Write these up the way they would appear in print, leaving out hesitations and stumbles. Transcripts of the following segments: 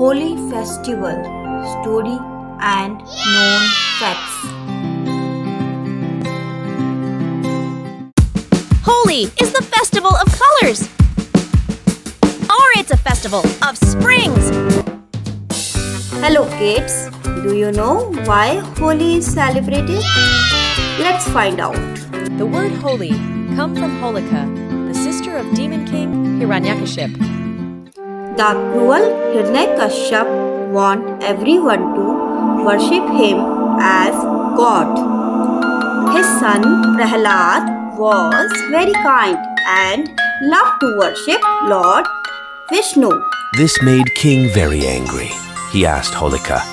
Holi festival story and known facts. Holi is the festival of colors. Or it's a festival of springs. Hello kids, do you know why Holi is celebrated? Let's find out. The word Holi comes from Holika, the sister of demon king Hiranyakashipu. The cruel Hiranyakashipu want everyone to worship him as God. His son Prahlad was very kind and loved to worship Lord Vishnu. This made King very angry. He asked Holika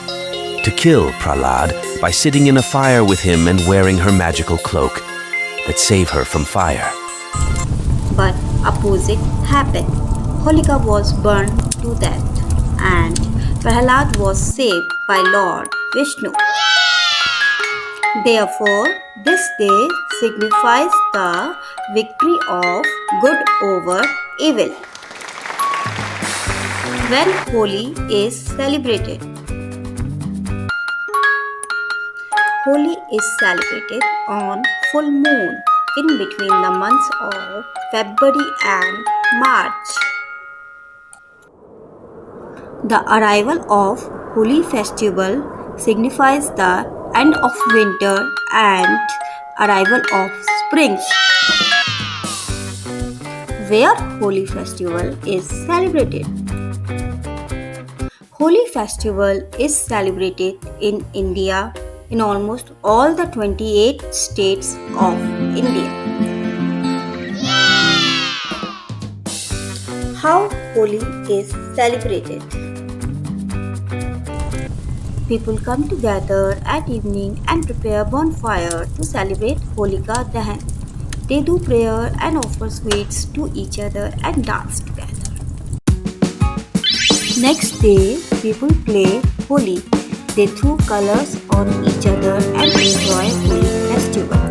to kill Prahlad by sitting in a fire with him and wearing her magical cloak that save her from fire. But opposite happened. Holika was burned to death and Prahlad was saved by Lord Vishnu. Therefore, this day signifies the victory of good over evil. When Holi is celebrated? Holi is celebrated on full moon in between the months of February and March. The arrival of Holi festival signifies the end of winter and arrival of springs. Where Holi festival is celebrated? Holi festival is celebrated in India in almost all the 28 states of India. How Holi is celebrated? People come together at evening and prepare bonfire to celebrate Holika Dahan. They do prayer and offer sweets to each other and dance together. Next day, people play Holi. They throw colors on each other and enjoy Holi festival.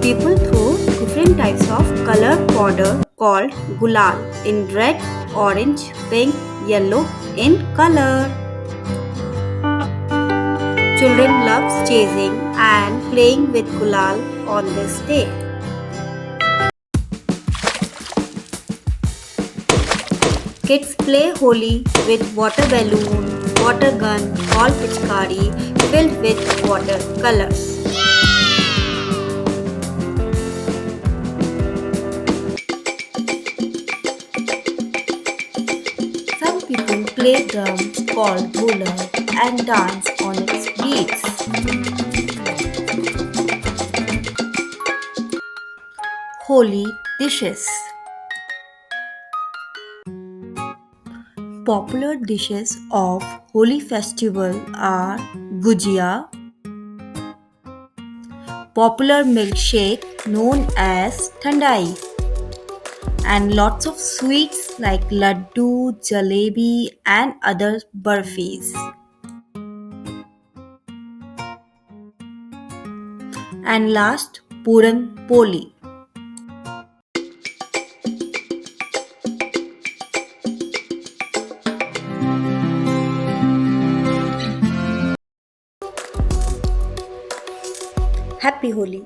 People throw different types of colored powder called gulal in red, orange, pink, yellow in color. Children love chasing and playing with gulal on this day. Kids play Holi with water balloon, water gun, ball pichkari filled with water colors. Some people play drums called dhulak and dance on its beats. Holi dishes. Popular dishes of Holi festival are Gujiya, popular milkshake known as Thandai, and lots of sweets like laddu, jalebi and other burfis. And last, Puran Poli. Happy Holi!